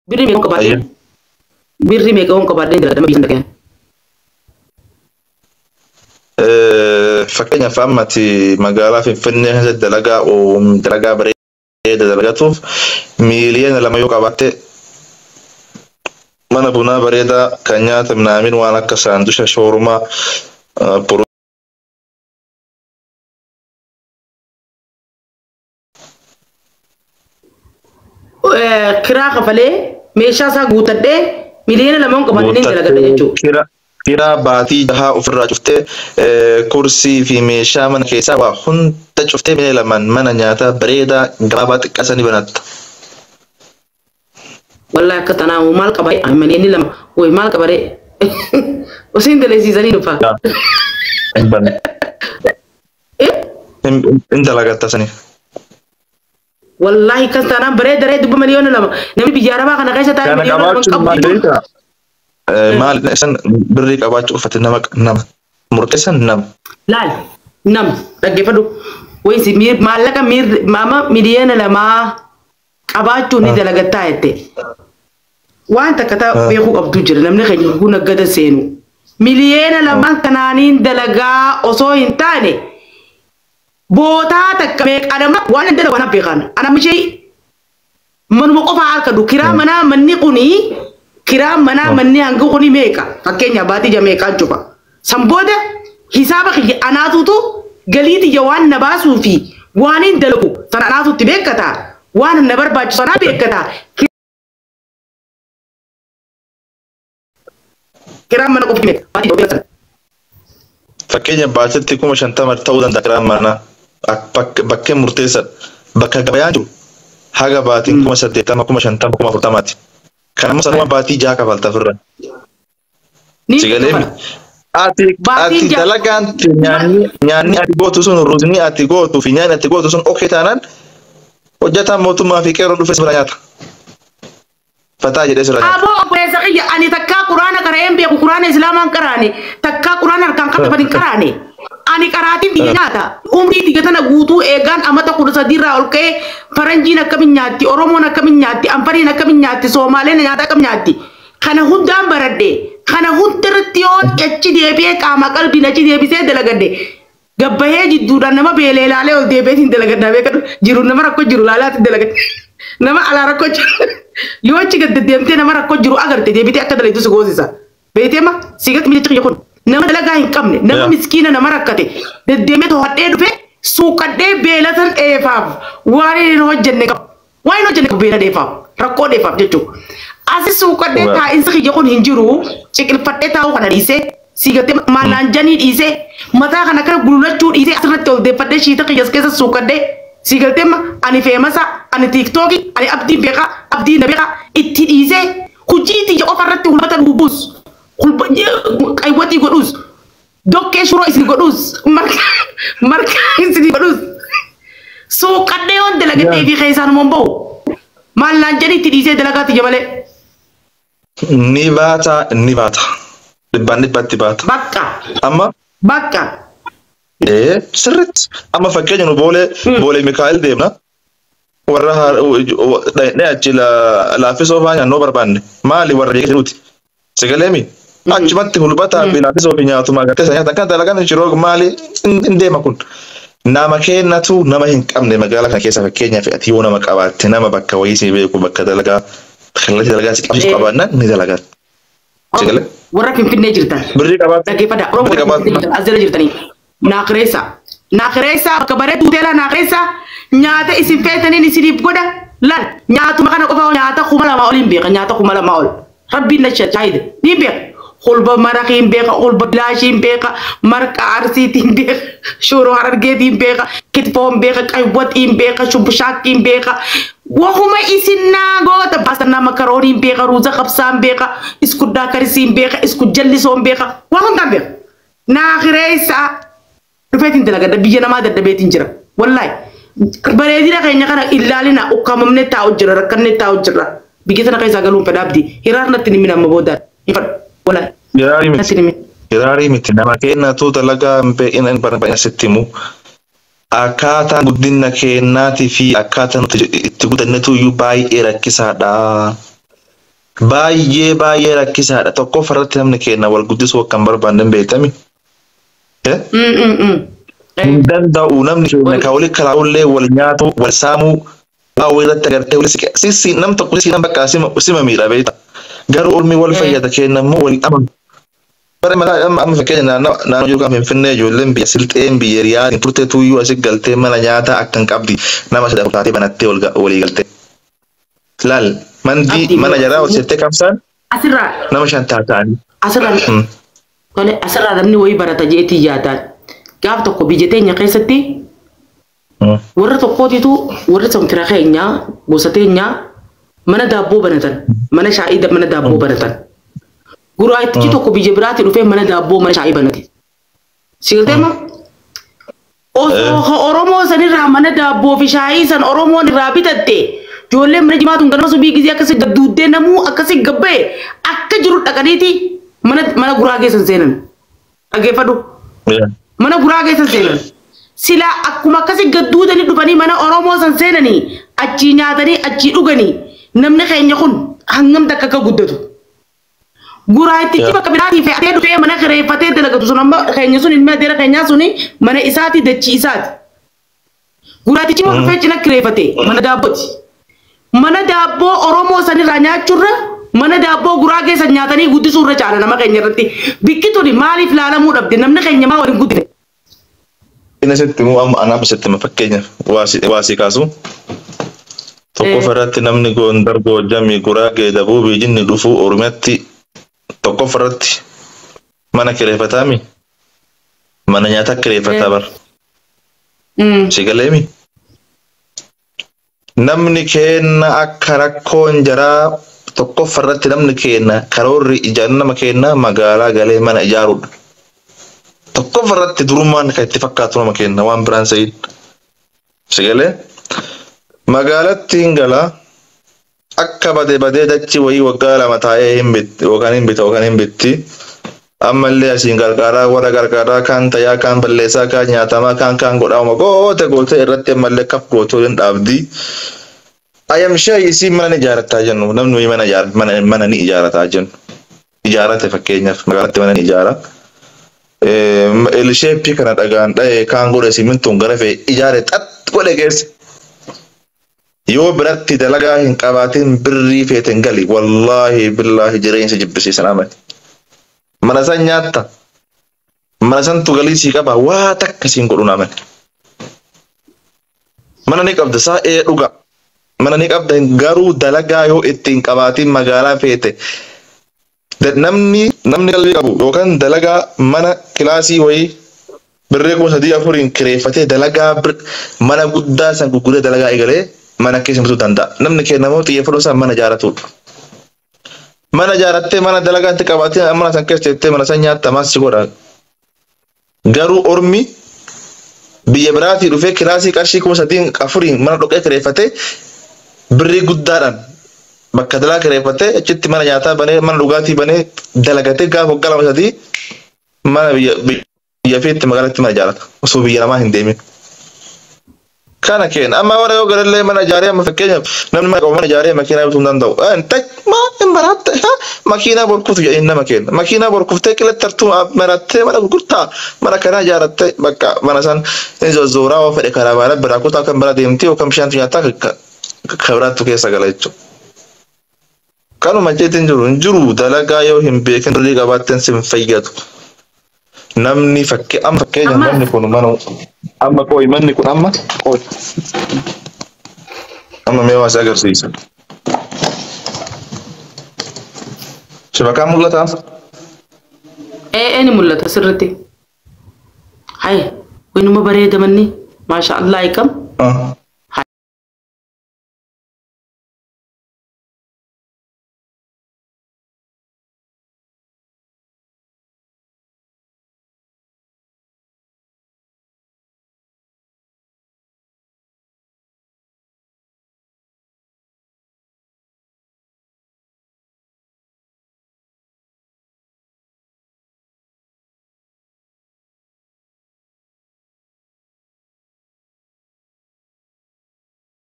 Birri meeqa qabaadhe? Ayya. Birri meeqa on qabaadhe dalagaa biyya sana Fakkeenyaaf ammati magaalaa Finfinnee keessatti dalagaa bareeda dalagatuuf miiliyoona 2 yoo qabaatte mana bunaa bareedaa kan nyaata minaamin waan akka saandusha shoorumaa kiraa kafalee meeshaa isaa guutadhee miliyoona 2 on qabaadhe dalagaa jechuudha. Kiraa baatii 6 ofirraa cuftee kursii fi meeshaa mana keessaa waa hunda cuftee miliyoona 2 mana nyaataa bareedaa gabaabaa xiqqaasanii banatta. Wallahi akka tanaa maal qabaa miliyoonni 2 way maal qabaree usin daleessisanii dhufa. In dalagatta sanii. Wallahi kan tanaa bareeda dubba miliyoona 2 namni biyya arabaa kana keessa taa'ee miliyoona 2 qabu. Maal isan birrii qabaachuu uffate nama murteessan nama. Laal nam dhaggeeffadhu waysi maallaqa mama miliyoona 2 qabaachuu ni dalagattaa jette. Waan takka ta'a beekuu qabdu jira namni keenya guna gada seenu. Miliyoona 2 kanaaniin dalagaa osoo hin taane bootaa takka meeqadama waan hin dalagu waan beekan. Ana mishee manuma qofaa harka du kiraa manaa manni kunii kiraa manaa manni hanga kunii meeqa fakkeenya baatii ja meeqaan cufa. Sanbooda hisaaba kiyya anaatutu galiiti ja waan na baasuu fi waan hin dalagu sana anaatutti beekata waan na barbaachisu sanaa beekata. Kiraa mana qofi meeqa baatii beekata. Fakkeenya baatitti 50,000 ta'uu danda'a kiraa manaa bakkee murteessan bakka gabayaan jiru haga baatiin 80,000 50,000 Karena sama bati jaka falta firra. Sigalemi. Ati dalagan nyanyi ati gotu sun ruzni ati gotu fi nyanyi ati gotu sun oke tanan. Hojjata mootummaa fi qeerroo dhufe sirra nyaata. Fataa jedhee sirra nyaata. Aboo obboleessa kiyya ani takkaa quraana qara'een beeku quraana islaamaan qaraane takkaa quraana harkaan qaqqabadin qaraane. Ani qaraatiin biyya nyaata umrii tigatana guutuu eegaan amata 13 irraa ol ka'ee faranjiin akkamin nyaatti oromoon akkamin nyaatti anfariin akkamin nyaatti soomaaleen nyaata akkam nyaatti kana hundaan baradhe kana hundarratti yoon achi deebi'ee qaama qalbiin achi deebisee dalagadde gabbahee jidduudhaan nama beelee ilaalee ol deebi'eetiin dalagaddaa beekadhu jiru nama rakkoo jiru ilaalaatti dalagadde nama alaa rakkoo jiru yoo achi gad deemtee nama rakkoo jiru agarte deebitee akka dalaytu si goosisa beeteema sigatti miidhagina kun. Nama dalagaa hin qabne nama miskiina nama rakkate deddeemee to'adhee dhufe suuqadhee beelatan dheefaaf waan hin hojjenne qabu waan hin hojjenne qabu beela dheefaaf rakkoo dheefaaf jechuudha. Asi suuqadhee taa'insa kiyya kun hin jiru ciqilfadhee taa'uu kana dhiisee siigattee maallaan janii dhiisee mataa kana kana gululachuu dhiisee asirratti ol deeffadhee shiita kiyyas keessa suuqadhee siigattee ani feemasa ani tiiktooki ani abdiin beekaa abdiin na beekaa itti dhiisee hojii tiyya qofarratti hulbata dhubuus. Qaywwati godhus dokkee shuroo isin godhus marka isin godhus suuqadhee waan dalagadhee fi keessaan mombo'u maallaan jedhi itti dhiisee dalagaatti jabalee. Ni baata dhibbatti baata. Bakka. Sirriitti amma fakkeenya nu boolee Mikaa'el deemna warra achi laaffisoo fa'aa nyaannoo barbaanne maali warra beekte nuti sigaleemi. Achumatti hulbataa fi laaffisoo fi nyaatuma agartee nyaata kan dalagan jiroo maali hin deema kun. Nama kennatu nama hin qabne magaalaa kana keessa fakkeenyaaf ati yoo nama qabaatte nama bakka wayii si beeku bakka dalagaa kallattii dalagaa si qabsiisu qabaannan ni dalagaa. Sigalee. Warra Finfinnee jirtan. Birrii qabaatu. Dhaggeeffadha. As jala jirtanii. Naakireessa bakka bareedu hoteela naakireessa nyaata isin feetaniin isiniif godha laal nyaatuma kana qofa nyaata 2,000 ol hin beeka nyaata 2,000 ol. Rabbiin na shaahida ni beeka. Hulba maraqiin beeka, hulba bilaashiin beeka, marqa arsiitiin beeka, shuroo harargeetiin beeka, kitfoon beeka, qaywwatiin beeka, shubbishaakiin beeka. Wahuma isin naagoota baasannaa makarooniin beeka, ruuza qabsaan beeka, iskuddaa karisiin beeka, isku jallisoon beeka, waan hundaan beeka. Naakireessa dhufeetiin dalagadha biyya namaa daddabeetiin jira. Wallahi bareedina keenya kana ilaalina ukkamamne taa'u jira rakkanne taa'u jira. Biyya sana keessaa galuun fedha abdii hiraarnatti ni minama boodaan. Wallahi. Hiraarii miti nama kennatu dalagaa beekinan barbaadina sittimu akkaataa guddina kennaatii fi akkaataa nuti itti guddannetu iyyuu baay'ee rakkisaadha. baay'ee rakkisaadha. Tokko farratti namni kenna wal guddisuu kan barbaadan beekami. Hin danda'u namni keenya ka wali kalaa'ullee wal nyaatu wal saamuu waa irratti agartee wal sisi nam tokko sisi nam bakka sima miidha beekta. Garuu ormi wal fayyada kennammoo wal amanu. Bara mala amma fakkeenya naannoo jiru kan Finfinnee ijoolleen biyya Silxeen biyya Riyaad turte tuyyuu asii galtee mana nyaataa akkan qabdi nama sadii taatee banattee walii galtee. Laal mandi mana jaraa hojjettee qabsaan asirraa nama shan taatanii. Asirraa namni wayii barata jeetii yaadaan gaaf tokko biyya teenya keessatti warra tokkootitu warra samtira keenyaa gosa teenyaa mana daabboo banatan mana shaayii mana daabboo banatan. Guraaitichi tokko biyya biraatti dhufee mana daabboo mana shaayii banate. Sigalteema osoo Oromoo sanirraa mana daabboo fi shaayii san Oromoon irraa bitatte ijoolleen mana jimaatuun ganama subii gisee akkasii gadduuddee namuu akkasii gabbee akka jiru dhaqaniiti mana Guraagee san seenan. Dhageeffadhu. Mana Guraagee san seenan. Sila akkuma akkasii gadduudanii dhufanii mana Oromoo san seenanii achii nyaatanii achii dhuganii namni keenya kun hangam takka akka guddatu. Guraatichi bakka biraatti fe'atee dhufee mana kireeffatee dalagatu sun amma keenya sun ilmi adeera keenyaa suni mana isaati dachii isaati. Guraatichi bakka dhufee cina kireeffatee mana daabbooti. Mana daabboo Oromoo sanirraa nyaachuurra mana daabboo Guraagee san nyaatanii guddisuurra caala nama keenya irratti. Bikki tuni maaliif laalamuu dhabde namni keenya maa waliin guddine. Inni sitti immoo amma anaaf sitti fakkeenyaaf waasii kaasu. Tokko farratti namni Gondar Goojamii Guraagee Dabuubii jinni dhufuu Oromiyaatti tokko farratti mana kireeffataami mana nyaataa kireeffataa bar. Sigaleemi. Namni kenna akka rakkoon jaraa tokko farratti namni kenna karoorri ijaaru nama kenna magaalaa galee mana ijaaruudha. Tokko farratti durummaan kan itti fakkaatu nama kenna waan biraan sa'iid. Sigalee magaalatti hin galaa akka badee dachi wayii waggaa lama taa'ee hin bitti yookaan hin bitti. Ammallee asiin gargaaraa warra gargaaraa kan tayaa kan balleessaa kan nyaatamaa kan godhamu goote irratti ammallee kaf gootoo hin dhaabdi. Ayam shay isi mana ijaarataa jennu namni mana ni ijaarataa jennu. Ijaarate fakkeenyaaf magaalatti mana ni ijaara. Elisheeppii kana dhagaan dha'ee kan godhe simintuun gara fe'e ijaare xat godhe geesse. Yoo biratti dalagaa hin qabaatin birrii feeten gali wallaahi billaahi jireenya jibbisiisan amale. Mana san nyaatta mana san tugalii sii qaba waa takka siin godhu namani. Mana ni qabda saa'ee dhuga mana ni qabda garuu dalagaa yoo ittiin qabaatiin magaalaa feete namni qalbii qabu yookaan dalagaa mana kilaasii wayii birree 3-4 kireeffatee dalagaa mana guddaa san gurguree dalagaa eegalee mana keessa mutuu danda'a. Namni kennamoo xiyyeeffannoo isaa mana ijaarratudha. Mana ijaarrattee mana dalagaatti qabaatee mana san keessa teessee mana san nyaatta maas si godha. Garuu ormi biyya biraatii dhufee kilaasii qarshii 3-4 mana dhoqee kireeffatee birrii guddaadhaan bakka dalagaa kireeffatee achitti mana nyaataa banee mana dhugaatii banee dalagatee gaafa waggaa 2-3 mana biyya feetti magaalatti mana ijaarrata osoo biyya namaa hin deemin. Kana kenna amma warra yoo garallee mana ijaaree amma fakkeenyaaf namni mana ijaaree makiinaa bituu hin danda'u. Hin baratte makiinaa borkuutu jedhanii nama kenna. Makiinaa borkuuftee qilatti tartuu marattee mana gurgurtaa mana kanaa ijaarrattee bakka mana san zorzooraa oo fedhe karaa baala biraa kutaa kan bira deemtee yookaan bishaantu nyaataa kabiraattu keessa gala jechuudha. Kanuma jeetiin hin jiru dalagaa yoo hin beekin birrii qabaatteen si hin fayyadu. Namni fakkeenya namni kun mana amma qooyi manni kun amma qooyi. Amma mee waasi agarsiisa. Shabakaan mul'ata? Ni mul'ata sirriitti. Hai, waanuma bareeda manni. Maasha Allah ikam.